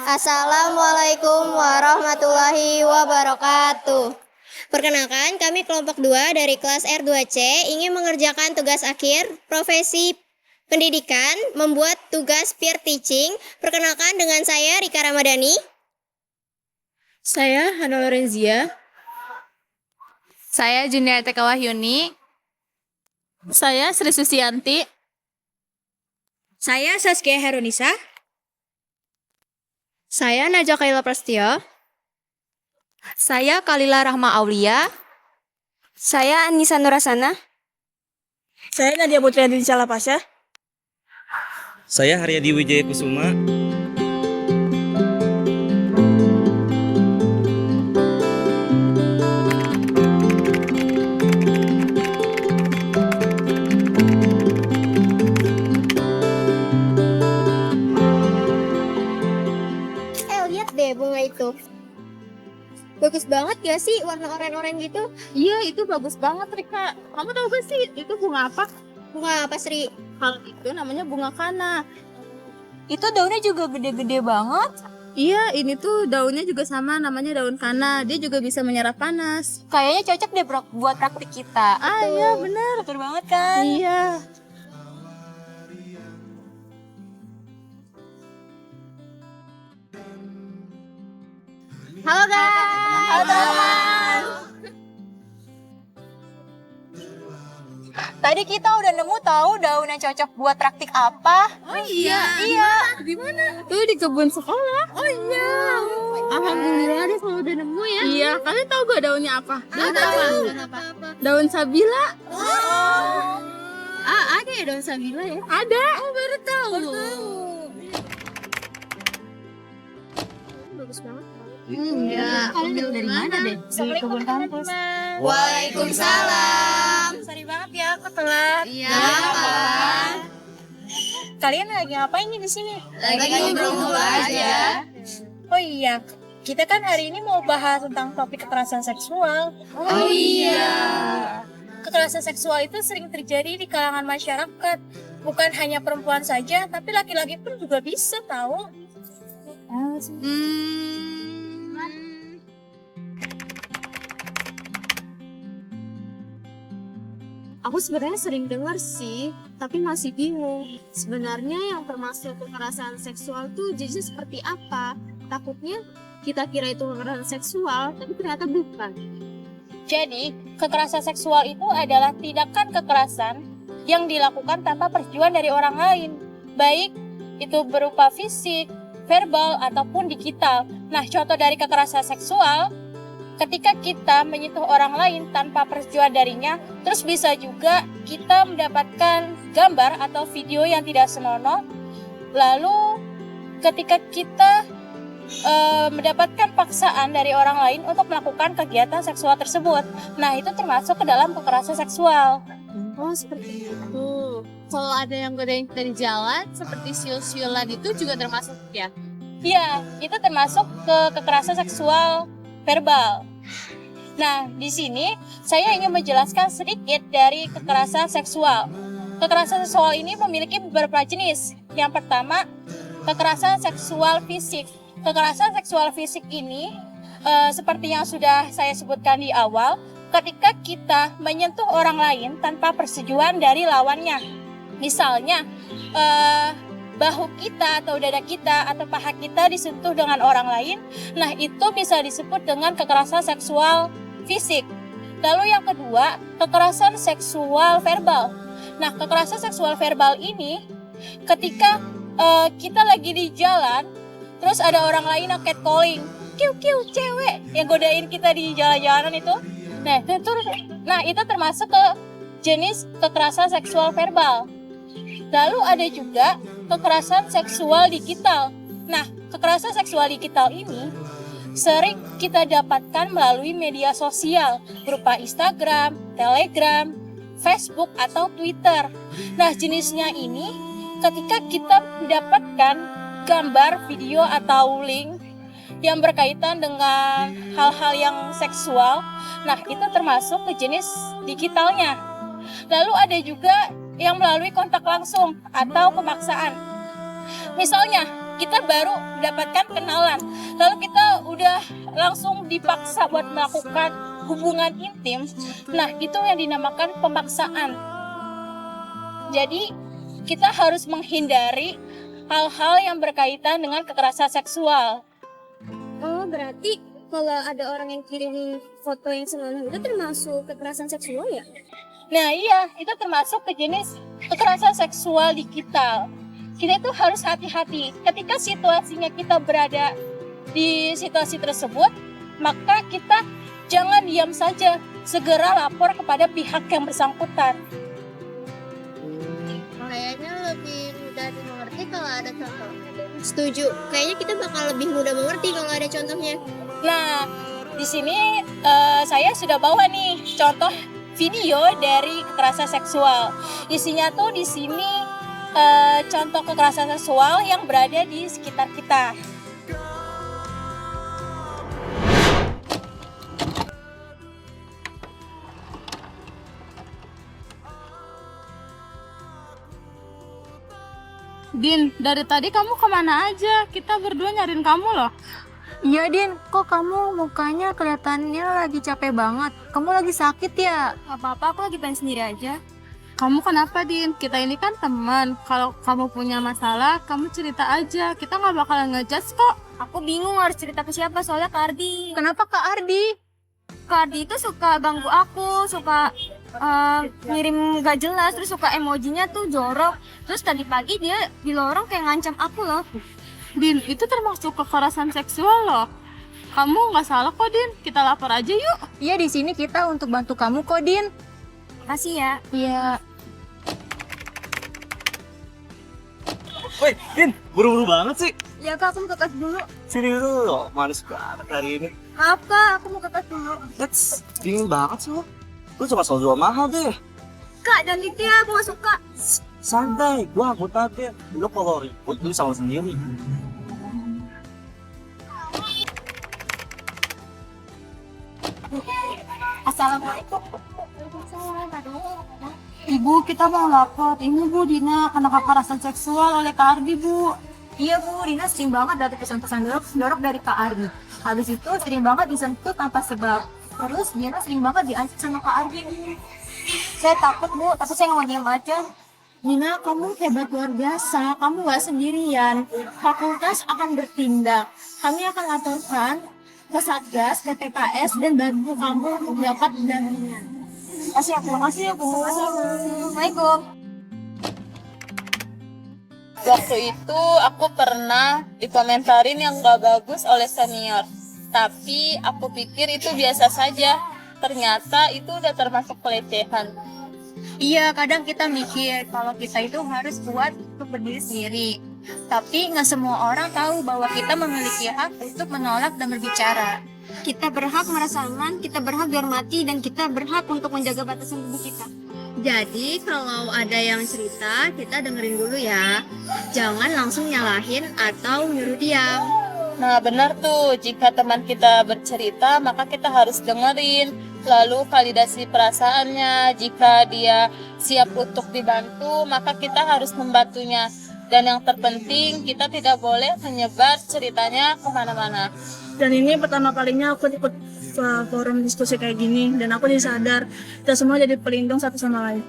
Assalamualaikum warahmatullahi wabarakatuh. Perkenalkan, kami kelompok 2 dari kelas R2C ingin mengerjakan tugas akhir profesi pendidikan, membuat tugas peer teaching. Perkenalkan, dengan saya Rika Ramadhani. Saya Hana Lorenzia. Saya Juniarta Wahyuni. Saya Sri Susianti. Saya Saskia Herunisa. Saya Najwa Kaila Prastio. Saya Kalila Rahma Aulia. Saya Anissa Nurasana. Saya Nadia Putriandini Salapasya. Saya Haryadi Wijaya Kusuma. Lihat deh bunga itu. Bagus banget gak sih warna oranye-oranye gitu? Iya, itu bagus banget, Rika. Kamu tahu gak sih itu bunga apa? Bunga apa, Sri? Hal itu namanya bunga kana. Itu daunnya juga gede-gede banget. Iya, ini tuh daunnya juga sama, namanya daun kana. Dia juga bisa menyerap panas. Kayaknya cocok deh buat praktik kita. Iya, bener. Betul banget kan? Iya. Halo guys. Halo teman. Tadi kita udah nemu tahu daun yang cocok buat praktik apa? Oh iya. Di mana? Tuh di kebun sekolah. Oh iya. Alhamdulillah deh kalau udah nemu ya. Iya, kalian tahu gak daunnya apa? Daun apa? Daun sabila. Ada ya daun sabila ya? Ada. Oh, baru tahu. Bagus banget. Ya, kalian dari mana deh? Di kebun kampus. Waalaikumsalam. Sorry banget ya, aku telat. Iya. Kalian lagi ngapain nih di sini? Lagi ngobrol aja. Oh iya, kita kan hari ini mau bahas tentang topik kekerasan seksual. Oh iya. Kekerasan seksual itu sering terjadi di kalangan masyarakat. Bukan hanya perempuan saja, tapi laki-laki pun juga bisa tahu. Aku sebenarnya sering dengar sih, tapi masih bingung. Sebenarnya yang termasuk kekerasan seksual tuh jenisnya seperti apa? Takutnya kita kira itu kekerasan seksual, tapi ternyata bukan. Jadi, kekerasan seksual itu adalah tindakan kekerasan yang dilakukan tanpa persetujuan dari orang lain. Baik itu berupa fisik, verbal, ataupun digital. Nah, contoh dari kekerasan seksual, ketika kita menyentuh orang lain tanpa persetujuan darinya, terus bisa juga kita mendapatkan gambar atau video yang tidak senonoh. Lalu, ketika kita mendapatkan paksaan dari orang lain untuk melakukan kegiatan seksual tersebut, nah itu termasuk ke dalam kekerasan seksual. Oh, seperti itu. Kalau ada yang godain kita di jalan, seperti siul-siulan itu juga termasuk ya? Iya, itu termasuk ke kekerasan seksual verbal. Nah, di sini saya ingin menjelaskan sedikit dari kekerasan seksual. Kekerasan seksual ini memiliki beberapa jenis. Yang pertama, kekerasan seksual fisik. Kekerasan seksual fisik ini seperti yang sudah saya sebutkan di awal, ketika kita menyentuh orang lain tanpa persetujuan dari lawannya. Misalnya, bahu kita atau dada kita atau paha kita disentuh dengan orang lain, nah itu bisa disebut dengan kekerasan seksual fisik. Lalu yang kedua, kekerasan seksual verbal. Nah, kekerasan seksual verbal ini ketika kita lagi di jalan, terus ada orang lain yang catcalling, kiu cewek yang godain kita di jalan-jalanan itu. Nah, itu termasuk ke jenis kekerasan seksual verbal. Lalu ada juga kekerasan seksual digital. Nah, kekerasan seksual digital ini sering kita dapatkan melalui media sosial berupa Instagram, Telegram, Facebook, atau Twitter. Nah, jenisnya ini ketika kita mendapatkan gambar, video, atau link yang berkaitan dengan hal-hal yang seksual, nah itu termasuk ke jenis digitalnya. Lalu ada juga yang melalui kontak langsung atau pemaksaan. Misalnya, kita baru mendapatkan kenalan, lalu kita udah langsung dipaksa buat melakukan hubungan intim. Nah, itu yang dinamakan pemaksaan. Jadi kita harus menghindari hal-hal yang berkaitan dengan kekerasan seksual. Oh, berarti kalau ada orang yang kirim foto yang senonoh itu termasuk kekerasan seksual ya? Nah iya, itu termasuk ke jenis kekerasan seksual digital. Kita itu harus hati-hati. Ketika situasinya kita berada di situasi tersebut, maka kita jangan diam saja. Segera lapor kepada pihak yang bersangkutan. Kayaknya lebih mudah dimengerti kalau ada contoh. Setuju. Kayaknya kita bakal lebih mudah mengerti kalau ada contohnya. Nah, di sini saya sudah bawa nih contoh video dari kekerasan seksual. Isinya tuh di sini contoh kekerasan seksual yang berada di sekitar kita. Din, dari tadi kamu kemana aja? Kita berdua nyariin kamu loh. Iya Din, kok kamu mukanya kelihatannya lagi capek banget? Kamu lagi sakit ya? Gak apa-apa, aku lagi pengen sendiri aja. Kamu kenapa, Din? Kita ini kan teman. Kalau kamu punya masalah, kamu cerita aja. Kita nggak bakalan ngejudge kok. Aku bingung harus cerita ke siapa soalnya Kak Ardi. Kenapa Kak Ardi? Kak Ardi itu suka ganggu aku, suka ngirim gak jelas, terus suka emojinya tuh jorok. Terus tadi pagi dia di lorong kayak ngancam aku loh. Din, itu termasuk kekerasan seksual loh. Kamu nggak salah kok, Din. Kita lapor aja yuk. Iya, di sini kita untuk bantu kamu kok, Din. Makasih ya. Iya. Woi, Din, buru-buru banget sih. Ya Kak, aku mau ke kelas dulu. Sini dulu, manis banget hari ini. Maaf Kak, aku mau ke kelas dulu. That's dingin banget sih lo. Lu cuma soal jual mahal deh. Kak, jangan gitu ya, aku gak suka. Santai, gua anggota deh. Lu kalau ribut, lu sama sendiri. Assalamualaikum. Ibu, kita mau lapor. Ini Bu Dina kena kekerasan seksual oleh Kak Ardi, Bu. Iya Bu, Dina sering banget dapat pesan-pesan dorok dari Kak Ardi. Habis itu sering banget disentuh tanpa sebab. Terus Dina sering banget diancam sama Kak Ardi. Saya takut Bu, tapi saya nggak mau diam aja. Dina, kamu hebat luar biasa. Kamu gak sendirian. Fakultas akan bertindak. Kami akan laporkan ke Satgas, ke TKS, dan bantu kamu untuk dapat pendampingan. Makasih ya Bu. Assalamualaikum. Waktu itu aku pernah dikomentarin yang gak bagus oleh senior. Tapi aku pikir itu biasa saja. Ternyata itu udah termasuk pelecehan. Iya, kadang kita mikir kalau kita itu harus kuat untuk berdiri sendiri. Tapi nggak semua orang tahu bahwa kita memiliki hak untuk menolak dan berbicara. Kita berhak merasa aman, kita berhak dihormati, dan kita berhak untuk menjaga batasan tubuh kita. Jadi kalau ada yang cerita, kita dengerin dulu ya. Jangan langsung nyalahin atau nyuruh diam. Nah benar tuh, jika teman kita bercerita maka kita harus dengerin, lalu validasi perasaannya. Jika dia siap untuk dibantu maka kita harus membantunya. Dan yang terpenting kita tidak boleh menyebar ceritanya kemana-mana. Dan ini pertama kalinya aku ikut forum diskusi kayak gini, dan aku jadi sadar kita semua jadi pelindung satu sama lain.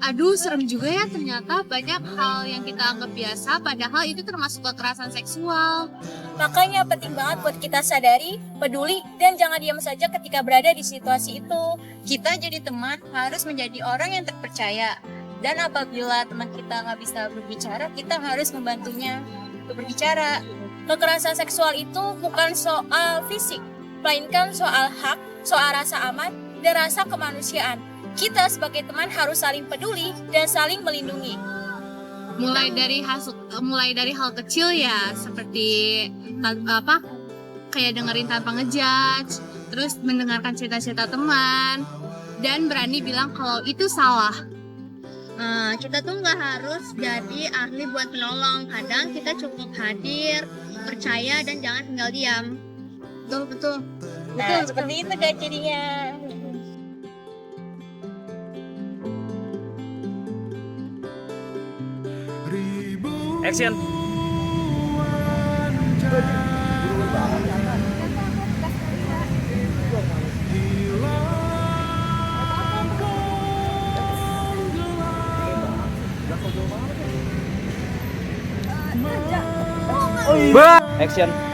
Aduh, serem juga ya, ternyata banyak hal yang kita anggap biasa, padahal itu termasuk kekerasan seksual. Makanya penting banget buat kita sadari, peduli, dan jangan diam saja ketika berada di situasi itu. Kita jadi teman harus menjadi orang yang terpercaya. Dan apabila teman kita nggak bisa berbicara, kita harus membantunya untuk berbicara. Kekerasan seksual itu bukan soal fisik, melainkan soal hak, soal rasa aman, dan rasa kemanusiaan. Kita sebagai teman harus saling peduli dan saling melindungi. Mulai dari hal kecil ya, seperti kayak dengerin tanpa ngejudge, terus mendengarkan cerita-cerita teman, dan berani bilang kalau itu salah. Kita tuh nggak harus jadi ahli buat menolong. Kadang kita cukup hadir, percaya, dan jangan tinggal diam. Betul. Nah, seperti itu guys jadinya. Ribu Action. Action.